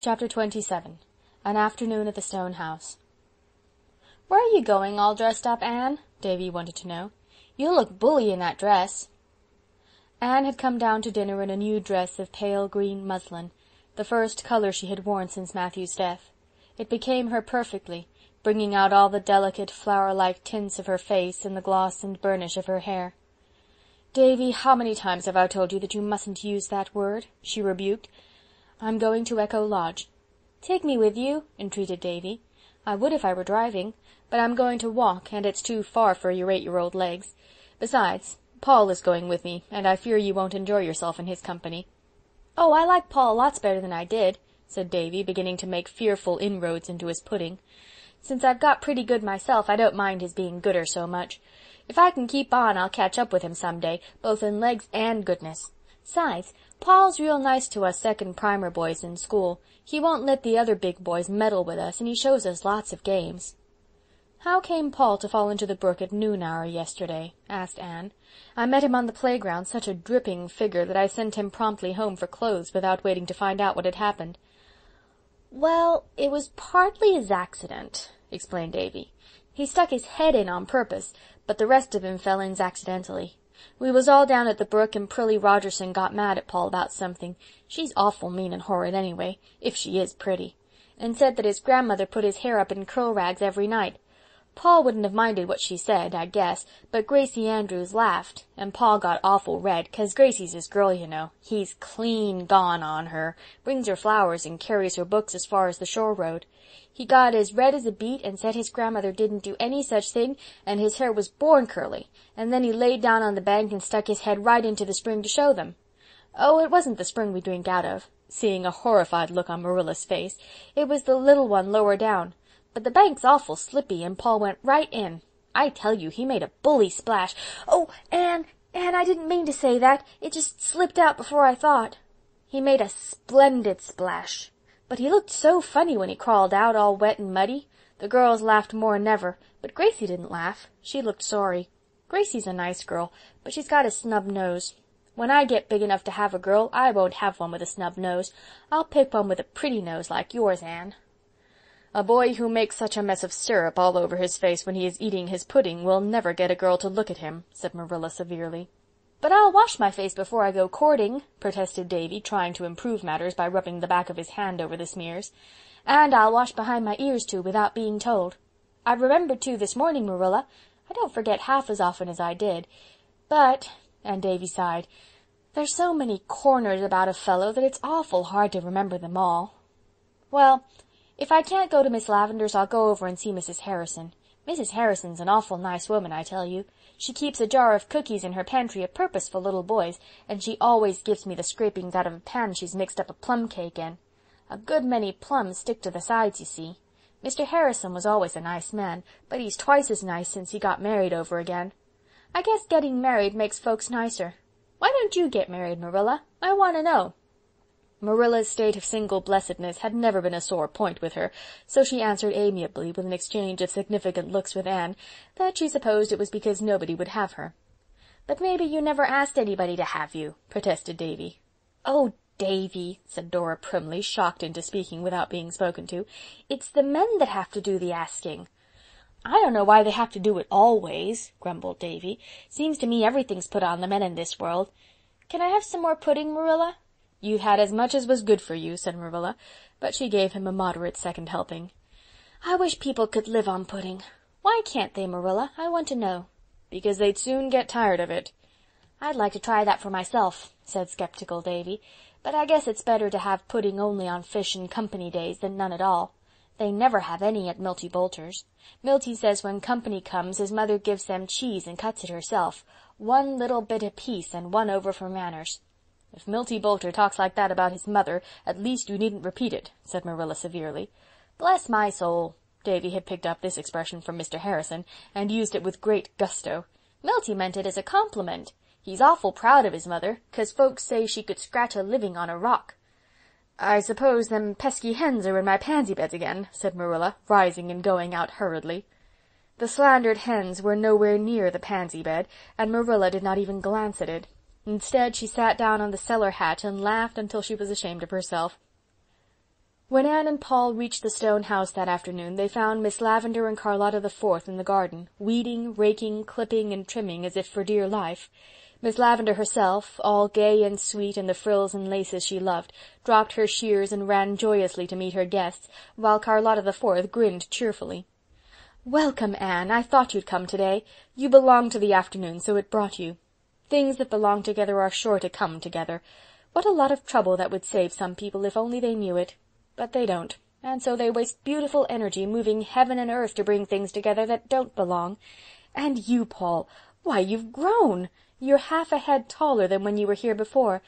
Chapter 27. An Afternoon at the Stone House. "Where are you going all dressed up, Anne?" Davy wanted to know. "You look bully in that dress." Anne had come down to dinner in a new dress of pale green muslin, the first colour she had worn since Matthew's death. It became her perfectly, bringing out all the delicate flower-like tints of her face and the gloss and burnish of her hair. "Davy, how many times have I told you that you mustn't use that word?" she rebuked. "I'm going to Echo Lodge." "Take me with you," entreated Davy. "I would if I were driving, but I'm going to walk, and it's too far for your 8-year-old legs. Besides, Paul is going with me, and I fear you won't enjoy yourself in his company." "Oh, I like Paul lots better than I did," said Davy, beginning to make fearful inroads into his pudding. "Since I've got pretty good myself, I don't mind his being gooder so much. If I can keep on, I'll catch up with him some day, both in legs and goodness. 'Sides, Paul's real nice to us second primer boys in school. He won't let the other big boys meddle with us, and he shows us lots of games." "How came Paul to fall into the brook at noon hour yesterday?" asked Anne. "I met him on the playground, such a dripping figure that I sent him promptly home for clothes without waiting to find out what had happened." "Well, it was partly his accident," explained Davy. "He stuck his head in on purpose, but the rest of him fell in accidentally. We was all down at the brook, and Prillie Rogerson got mad at Paul about something. She's awful mean and horrid anyway, if she is pretty, and said that his grandmother put his hair up in curl rags every night. Paul wouldn't have minded what she said, I guess, but Gracie Andrews laughed, and Paul got awful red, 'cause Gracie's his girl, you know. He's clean gone on her, brings her flowers and carries her books as far as the shore road. He got as red as a beet and said his grandmother didn't do any such thing, and his hair was born curly, and then he laid down on the bank and stuck his head right into the spring to show them. Oh, it wasn't the spring we drink out of," seeing a horrified look on Marilla's face. "It was the little one lower down. But the bank's awful slippy, and Paul went right in. I tell you, he made a bully splash. Oh, Anne, I didn't mean to say that. It just slipped out before I thought. He made a splendid splash. But he looked so funny when he crawled out, all wet and muddy. The girls laughed more'n ever, but Gracie didn't laugh. She looked sorry. Gracie's a nice girl, but she's got a snub nose. When I get big enough to have a girl, I won't have one with a snub nose. I'll pick one with a pretty nose like yours, Anne." "A boy who makes such a mess of syrup all over his face when he is eating his pudding will never get a girl to look at him," said Marilla severely. "But I'll wash my face before I go courting," protested Davy, trying to improve matters by rubbing the back of his hand over the smears. "And I'll wash behind my ears, too, without being told. I remembered to this morning, Marilla. I don't forget half as often as I did. But," and Davy sighed, "there's so many corners about a fellow that it's awful hard to remember them all. Well, if I can't go to Miss Lavendar's, I'll go over and see Mrs. Harrison. Mrs. Harrison's an awful nice woman, I tell you. She keeps a jar of cookies in her pantry a purpose for little boys, and she always gives me the scrapings out of a pan she's mixed up a plum cake in. A good many plums stick to the sides, you see. Mr. Harrison was always a nice man, but he's twice as nice since he got married over again. I guess getting married makes folks nicer. Why don't you get married, Marilla? I want to know." Marilla's state of single blessedness had never been a sore point with her, so she answered amiably, with an exchange of significant looks with Anne, that she supposed it was because nobody would have her. "But maybe you never asked anybody to have you," protested Davy. "Oh, Davy," said Dora primly, shocked into speaking without being spoken to, "it's the men that have to do the asking." "I don't know why they have to do it always," grumbled Davy. "Seems to me everything's put on the men in this world. Can I have some more pudding, Marilla?" "You've had as much as was good for you," said Marilla, but she gave him a moderate second helping. "I wish people could live on pudding. Why can't they, Marilla? I want to know." "Because they'd soon get tired of it." "I'd like to try that for myself," said skeptical Davy, "but I guess it's better to have pudding only on fish and company days than none at all. They never have any at Milty Boulter's. Milty says when company comes his mother gives them cheese and cuts it herself, one little bit apiece and one over for manners." "If Milty Boulter talks like that about his mother, at least you needn't repeat it," said Marilla severely. "Bless my soul." Davy had picked up this expression from Mr. Harrison, and used it with great gusto. "Milty meant it as a compliment. He's awful proud of his mother, 'cause folks say she could scratch a living on a rock." "I suppose them pesky hens are in my pansy beds again," said Marilla, rising and going out hurriedly. The slandered hens were nowhere near the pansy bed, and Marilla did not even glance at it. Instead, she sat down on the cellar hatch and laughed until she was ashamed of herself. When Anne and Paul reached the stone house that afternoon, they found Miss Lavendar and Charlotta the Fourth in the garden, weeding, raking, clipping, and trimming as if for dear life. Miss Lavendar herself, all gay and sweet in the frills and laces she loved, dropped her shears and ran joyously to meet her guests, while Charlotta the Fourth grinned cheerfully. "Welcome, Anne! I thought you'd come today. You belong to the afternoon, so it brought you. Things that belong together are sure to come together. What a lot of trouble that would save some people if only they knew it. But they don't, and so they waste beautiful energy moving heaven and earth to bring things together that don't belong. And you, Paul, why, you've grown! You're half a head taller than when you were here before."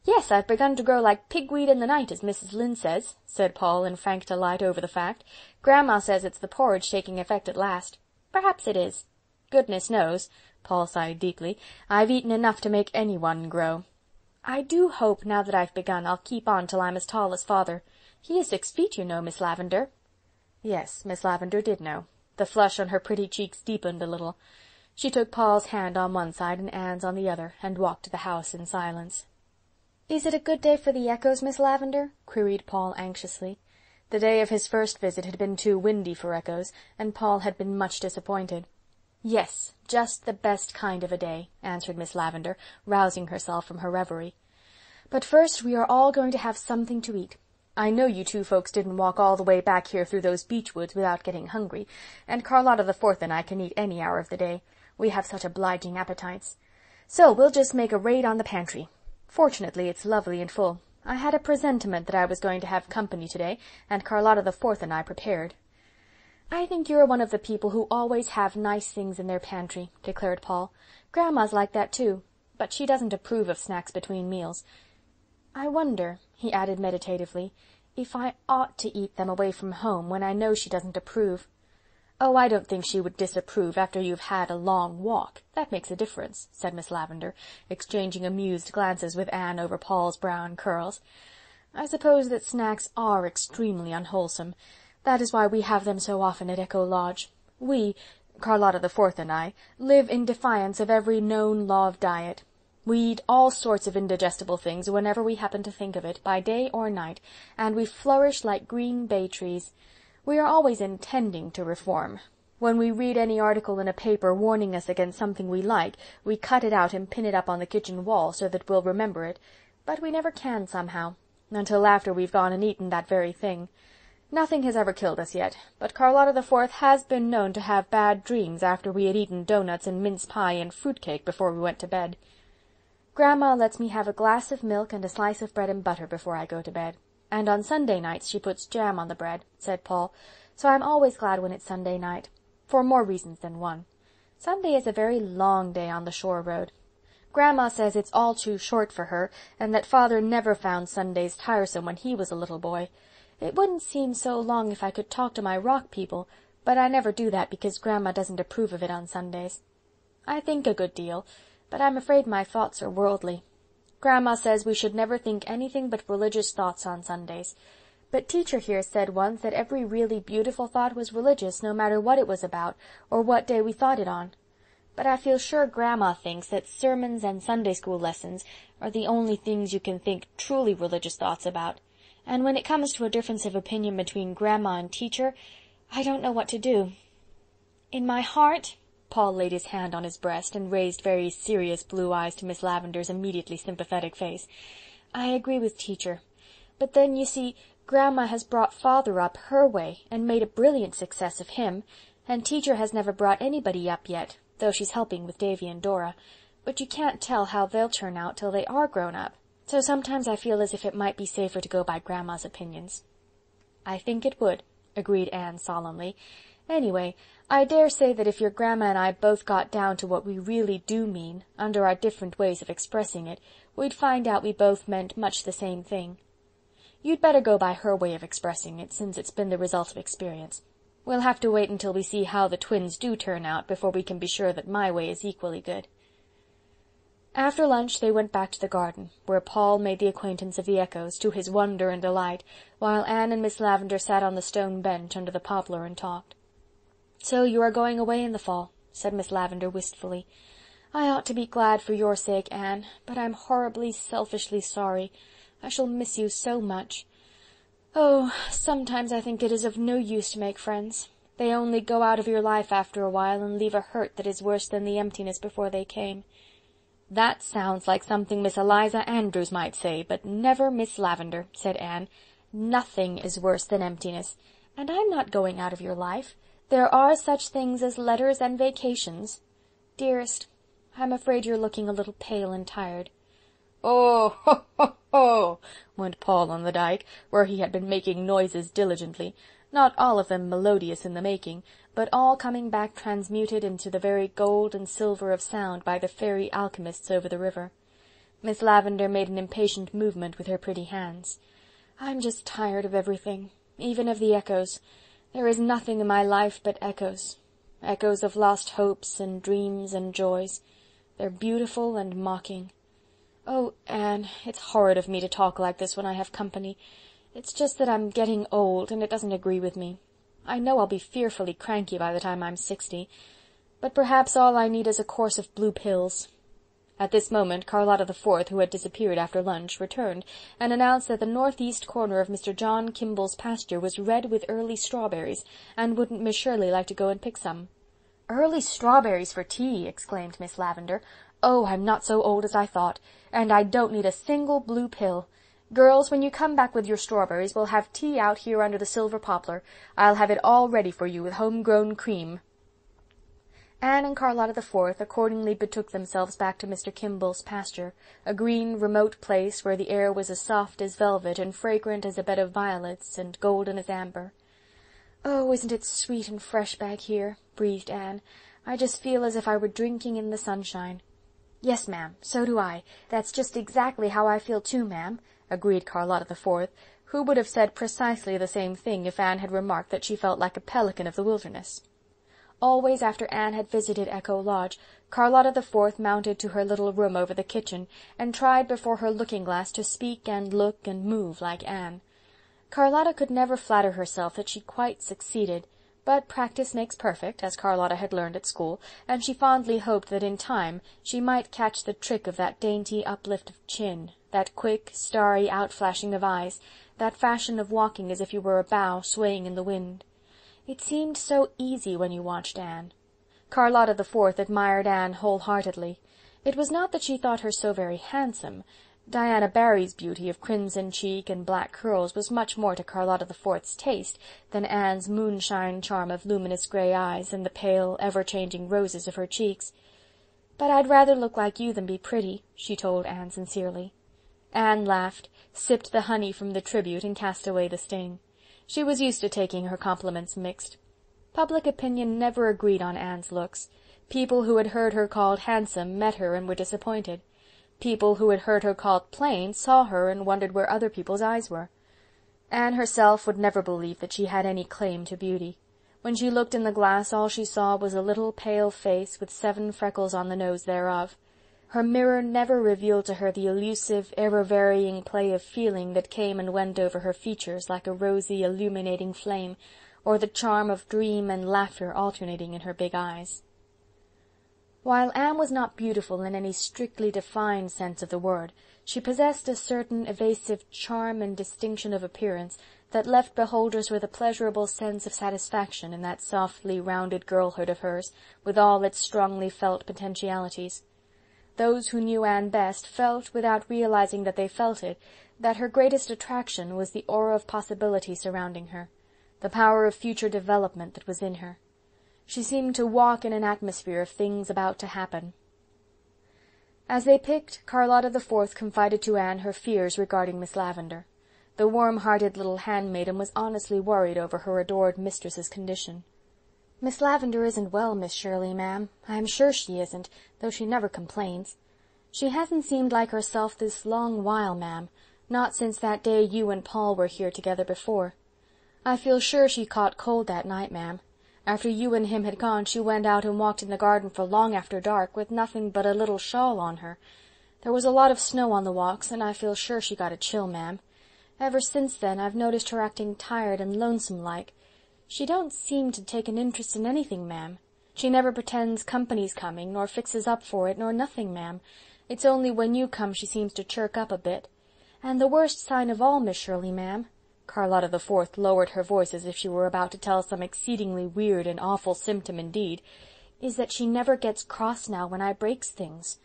"Yes, I've begun to grow like pigweed in the night, as Mrs. Lynde says," said Paul in frank delight over the fact. "Grandma says it's the porridge taking effect at last. Perhaps it is. Goodness knows," Paul sighed deeply, "I've eaten enough to make anyone grow. I do hope, now that I've begun, I'll keep on till I'm as tall as father. He is 6 feet, you know, Miss Lavendar." Yes, Miss Lavendar did know. The flush on her pretty cheeks deepened a little. She took Paul's hand on one side and Anne's on the other, and walked to the house in silence. "Is it a good day for the echoes, Miss Lavendar?" queried Paul anxiously. The day of his first visit had been too windy for echoes, and Paul had been much disappointed. "Yes, just the best kind of a day," answered Miss Lavendar, rousing herself from her reverie. "But first we are all going to have something to eat. I know you two folks didn't walk all the way back here through those beech woods without getting hungry, and Charlotta the Fourth and I can eat any hour of the day. We have such obliging appetites. So we'll just make a raid on the pantry. Fortunately, it's lovely and full. I had a presentiment that I was going to have company today, and Charlotta the Fourth and I prepared." "I think you're one of the people who always have nice things in their pantry," declared Paul. "Grandma's like that too, but she doesn't approve of snacks between meals. I wonder," he added meditatively, "if I ought to eat them away from home, when I know she doesn't approve." "Oh, I don't think she would disapprove after you've had a long walk. That makes a difference," said Miss Lavendar, exchanging amused glances with Anne over Paul's brown curls. "I suppose that snacks are extremely unwholesome. That is why we have them so often at Echo Lodge. We, Charlotta the Fourth and I, live in defiance of every known law of diet. We eat all sorts of indigestible things whenever we happen to think of it, by day or night, and we flourish like green bay trees. We are always intending to reform. When we read any article in a paper warning us against something we like, we cut it out and pin it up on the kitchen wall so that we'll remember it, but we never can somehow, until after we've gone and eaten that very thing. Nothing has ever killed us yet, but Charlotta the Fourth has been known to have bad dreams after we had eaten doughnuts and mince pie and fruitcake before we went to bed. Grandma lets me have a glass of milk and a slice of bread and butter before I go to bed, and on Sunday nights she puts jam on the bread," said Paul, "so I'm always glad when it's Sunday night, for more reasons than one. Sunday is a very long day on the shore road. Grandma says it's all too short for her, and that father never found Sundays tiresome when he was a little boy. It wouldn't seem so long if I could talk to my rock people, but I never do that because Grandma doesn't approve of it on Sundays. I think a good deal, but I'm afraid my thoughts are worldly. Grandma says we should never think anything but religious thoughts on Sundays. But teacher here said once that every really beautiful thought was religious, no matter what it was about, or what day we thought it on. But I feel sure Grandma thinks that sermons and Sunday school lessons are the only things you can think truly religious thoughts about. And when it comes to a difference of opinion between Grandma and teacher, I don't know what to do. In my heart," Paul laid his hand on his breast and raised very serious blue eyes to Miss Lavendar's immediately sympathetic face, "I agree with teacher. But then, you see, Grandma has brought father up her way and made a brilliant success of him, and teacher has never brought anybody up yet, though she's helping with Davy and Dora. But you can't tell how they'll turn out till they are grown up. So sometimes I feel as if it might be safer to go by Grandma's opinions." "I think it would," agreed Anne solemnly. "Anyway, I dare say that if your Grandma and I both got down to what we really do mean, under our different ways of expressing it, we'd find out we both meant much the same thing. You'd better go by her way of expressing it, since it's been the result of experience. We'll have to wait until we see how the twins do turn out before we can be sure that my way is equally good." After lunch they went back to the garden, where Paul made the acquaintance of the echoes, to his wonder and delight, while Anne and Miss Lavendar sat on the stone bench under the poplar and talked. "So you are going away in the fall," said Miss Lavendar wistfully. "I ought to be glad for your sake, Anne, but I'm horribly, selfishly sorry. I shall miss you so much. "Oh, sometimes I think it is of no use to make friends. They only go out of your life after a while and leave a hurt that is worse than the emptiness before they came." "That sounds like something Miss Eliza Andrews might say, but never Miss Lavendar," said Anne. "Nothing is worse than emptiness. And I'm not going out of your life. There are such things as letters and vacations. Dearest, I'm afraid you're looking a little pale and tired." "Oh, ho, ho, ho!" went Paul on the dyke, where he had been making noises diligently, not all of them melodious in the making, but all coming back transmuted into the very gold and silver of sound by the fairy alchemists over the river. Miss Lavendar made an impatient movement with her pretty hands. "I'm just tired of everything, even of the echoes. There is nothing in my life but echoes. Echoes of lost hopes and dreams and joys. They're beautiful and mocking. Oh, Anne, it's horrid of me to talk like this when I have company. It's just that I'm getting old, and it doesn't agree with me. I know I'll be fearfully cranky by the time I'm 60, but perhaps all I need is a course of blue pills." At this moment Charlotta the Fourth, who had disappeared after lunch, returned, and announced that the northeast corner of Mr. John Kimball's pasture was red with early strawberries, and wouldn't Miss Shirley like to go and pick some? "Early strawberries for tea!" exclaimed Miss Lavendar. "Oh, I'm not so old as I thought, and I don't need a single blue pill. Girls, when you come back with your strawberries, we'll have tea out here under the silver poplar. I'll have it all ready for you with home-grown cream." Anne and Charlotta the Fourth accordingly betook themselves back to Mr. Kimball's pasture, a green, remote place where the air was as soft as velvet and fragrant as a bed of violets and golden as amber. "Oh, isn't it sweet and fresh back here?" breathed Anne. "I just feel as if I were drinking in the sunshine." "Yes, ma'am, so do I. That's just exactly how I feel too, ma'am," agreed Charlotta the Fourth, who would have said precisely the same thing if Anne had remarked that she felt like a pelican of the wilderness. Always after Anne had visited Echo Lodge, Charlotta the Fourth mounted to her little room over the kitchen, and tried before her looking-glass to speak and look and move like Anne. Charlotta could never flatter herself that she quite succeeded, but practice makes perfect, as Charlotta had learned at school, and she fondly hoped that in time she might catch the trick of that dainty uplift of chin, that quick, starry outflashing of eyes, that fashion of walking as if you were a bough swaying in the wind. It seemed so easy when you watched Anne. Charlotta the Fourth admired Anne wholeheartedly. It was not that she thought her so very handsome. Diana Barry's beauty of crimson cheek and black curls was much more to Charlotta the Fourth's taste than Anne's moonshine charm of luminous grey eyes and the pale, ever-changing roses of her cheeks. "But I'd rather look like you than be pretty," she told Anne sincerely. Anne laughed, sipped the honey from the tribute, and cast away the sting. She was used to taking her compliments mixed. Public opinion never agreed on Anne's looks. People who had heard her called handsome met her and were disappointed. People who had heard her called plain saw her and wondered where other people's eyes were. Anne herself would never believe that she had any claim to beauty. When she looked in the glass all she saw was a little pale face with 7 freckles on the nose thereof. Her mirror never revealed to her the elusive, ever-varying play of feeling that came and went over her features like a rosy, illuminating flame, or the charm of dream and laughter alternating in her big eyes. While Anne was not beautiful in any strictly defined sense of the word, she possessed a certain evasive charm and distinction of appearance that left beholders with a pleasurable sense of satisfaction in that softly rounded girlhood of hers, with all its strongly felt potentialities. Those who knew Anne best felt, without realizing that they felt it, that her greatest attraction was the aura of possibility surrounding her, the power of future development that was in her. She seemed to walk in an atmosphere of things about to happen. As they picked, Charlotta the Fourth confided to Anne her fears regarding Miss Lavendar. The warm-hearted little handmaiden was honestly worried over her adored mistress's condition. "Miss Lavendar isn't well, Miss Shirley, ma'am. I am sure she isn't, though she never complains. She hasn't seemed like herself this long while, ma'am, not since that day you and Paul were here together before. I feel sure she caught cold that night, ma'am. After you and him had gone, she went out and walked in the garden for long after dark, with nothing but a little shawl on her. There was a lot of snow on the walks, and I feel sure she got a chill, ma'am. Ever since then I've noticed her acting tired and lonesome-like. She don't seem to take an interest in anything, ma'am. She never pretends company's coming, nor fixes up for it, nor nothing, ma'am. It's only when you come she seems to chirk up a bit. And the worst sign of all, Miss Shirley, ma'am, Carlotta the Fourth lowered her voice as if she were about to tell some exceedingly weird and awful symptom indeed, "is that she never gets cross now when I breaks things.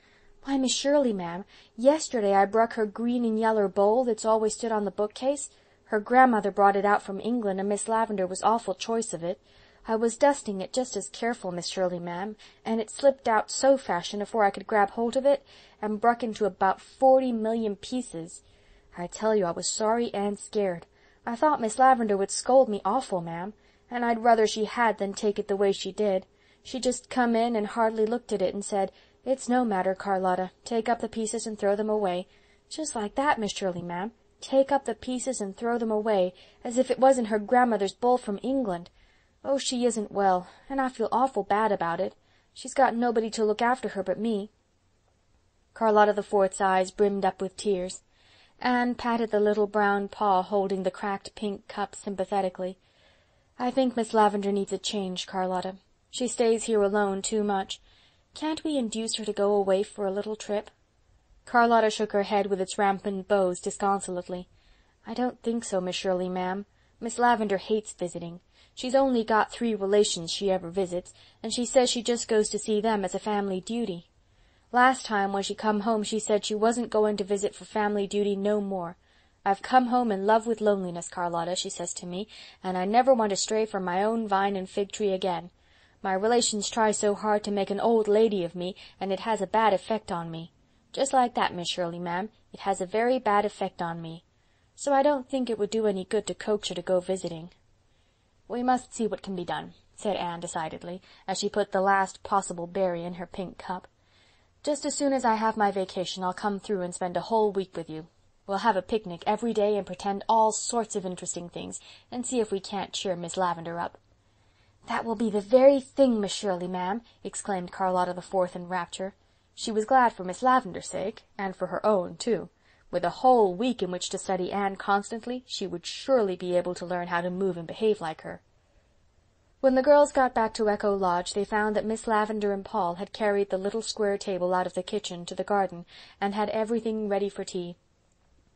Why, Miss Shirley, ma'am, yesterday I bruk her green and yeller bowl that's always stood on the bookcase. Her grandmother brought it out from England, and Miss Lavendar was awful choice of it. I was dusting it just as careful, Miss Shirley, ma'am, and it slipped out so fashion afore I could grab hold of it, and bruk into about 40 million pieces. I tell you I was sorry and scared. I thought Miss Lavendar would scold me awful, ma'am, and I'd ruther she had than take it the way she did. She just come in and hardly looked at it and said, 'It's no matter, Carlotta, take up the pieces and throw them away.' Just like that, Miss Shirley, ma'am, take up the pieces and throw them away, as if it wasn't her grandmother's bowl from England. Oh, she isn't well, and I feel awful bad about it. She's got nobody to look after her but me." Carlotta the Fourth's eyes brimmed up with tears. Anne patted the little brown paw holding the cracked pink cup sympathetically. "I think Miss Lavendar needs a change, Carlotta. She stays here alone too much. Can't we induce her to go away for a little trip?" Carlotta shook her head with its rampant bows disconsolately. "I don't think so, Miss Shirley, ma'am. Miss Lavendar hates visiting. She's only got 3 relations she ever visits, and she says she just goes to see them as a family duty. Last time when she come home she said she wasn't going to visit for family duty no more. 'I've come home in love with loneliness, Carlotta,' she says to me, 'and I never want to stray from my own vine and fig tree again. My relations try so hard to make an old lady of me, and it has a bad effect on me. Just like that, Miss Shirley, ma'am, it has a very bad effect on me. So I don't think it would do any good to coax her to go visiting." "We must see what can be done," said Anne decidedly, as she put the last possible berry in her pink cup. "Just as soon as I have my vacation I'll come through and spend a whole week with you. We'll have a picnic every day and pretend all sorts of interesting things, and see if we can't cheer Miss Lavendar up." "That will be the very thing, Miss Shirley, ma'am," exclaimed Carlotta the Fourth in rapture. She was glad for Miss Lavendar's sake, and for her own, too. With a whole week in which to study Anne constantly, she would surely be able to learn how to move and behave like her. When the girls got back to Echo Lodge, they found that Miss Lavendar and Paul had carried the little square table out of the kitchen to the garden, and had everything ready for tea.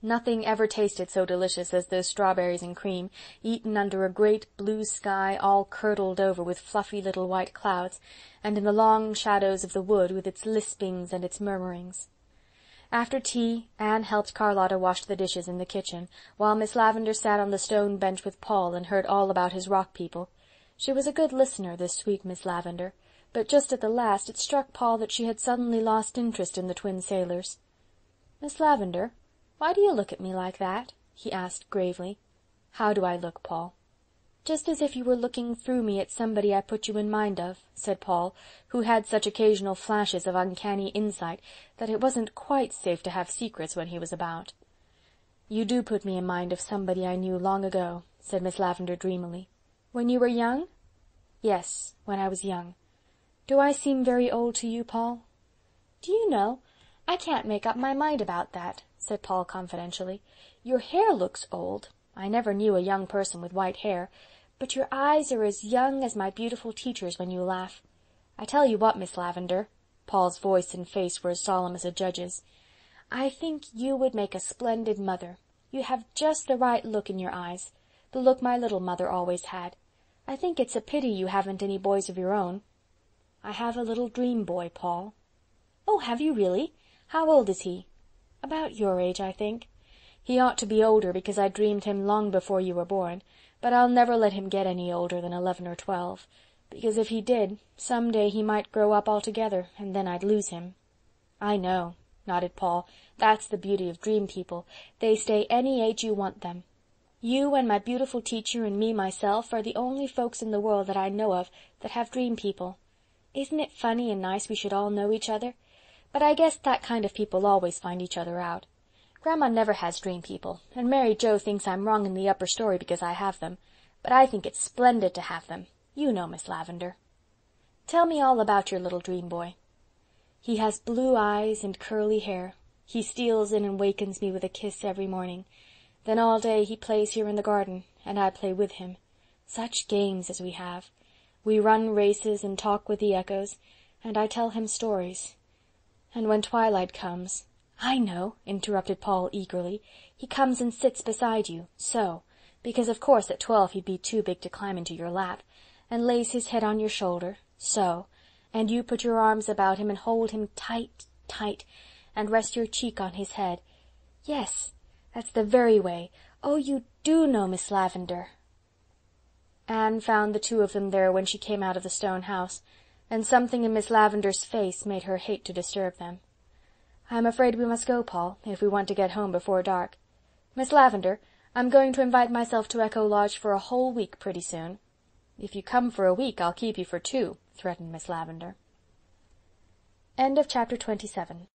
Nothing ever tasted so delicious as those strawberries and cream, eaten under a great blue sky all curdled over with fluffy little white clouds, and in the long shadows of the wood with its lispings and its murmurings. After tea, Anne helped Carlotta wash the dishes in the kitchen, while Miss Lavendar sat on the stone bench with Paul and heard all about his rock people. She was a good listener, this sweet Miss Lavendar, but just at the last it struck Paul that she had suddenly lost interest in the twin sailors. "Miss Lavendar, why do you look at me like that?" he asked gravely. "How do I look, Paul?" "Just as if you were looking through me at somebody I put you in mind of," said Paul, who had such occasional flashes of uncanny insight that it wasn't quite safe to have secrets when he was about. "You do put me in mind of somebody I knew long ago," said Miss Lavendar dreamily. "When you were young?" "Yes, when I was young. Do I seem very old to you, Paul?" "Do you know, I can't make up my mind about that," said Paul confidentially. "Your hair looks old. I never knew a young person with white hair. But your eyes are as young as my beautiful teacher's when you laugh. I tell you what, Miss Lavendar," Paul's voice and face were as solemn as a judge's, "I think you would make a splendid mother. You have just the right look in your eyes, the look my little mother always had. I think it's a pity you haven't any boys of your own." "I have a little dream boy, Paul." "Oh, have you really? How old is he?" "About your age, I think. He ought to be older because I dreamed him long before you were born, but I'll never let him get any older than 11 or 12, because if he did, some day he might grow up altogether, and then I'd lose him." "I know," nodded Paul. "That's the beauty of dream people. They stay any age you want them. You and my beautiful teacher and me myself are the only folks in the world that I know of that have dream people. Isn't it funny and nice we should all know each other? But I guess that kind of people always find each other out. Grandma never has dream people, and Mary Jo thinks I'm wrong in the upper story because I have them, but I think it's splendid to have them. You know, Miss Lavendar. Tell me all about your little dream boy." "He has blue eyes and curly hair. He steals in and wakens me with a kiss every morning. Then all day he plays here in the garden, and I play with him. Such games as we have! We run races and talk with the echoes, and I tell him stories. And when twilight comes—" "I know," interrupted Paul eagerly. "He comes and sits beside you, so. because of course at 12 he'd be too big to climb into your lap, and lays his head on your shoulder, so, and you put your arms about him and hold him tight, tight, and rest your cheek on his head. Yes, that's the very way. Oh, you do know, Miss Lavendar." Anne found the two of them there when she came out of the stone house, and something in Miss Lavendar's face made her hate to disturb them. "I'm afraid we must go, Paul, if we want to get home before dark. Miss Lavendar, I'm going to invite myself to Echo Lodge for a whole week pretty soon." "If you come for a week, I'll keep you for 2, threatened Miss Lavendar. Chapter 27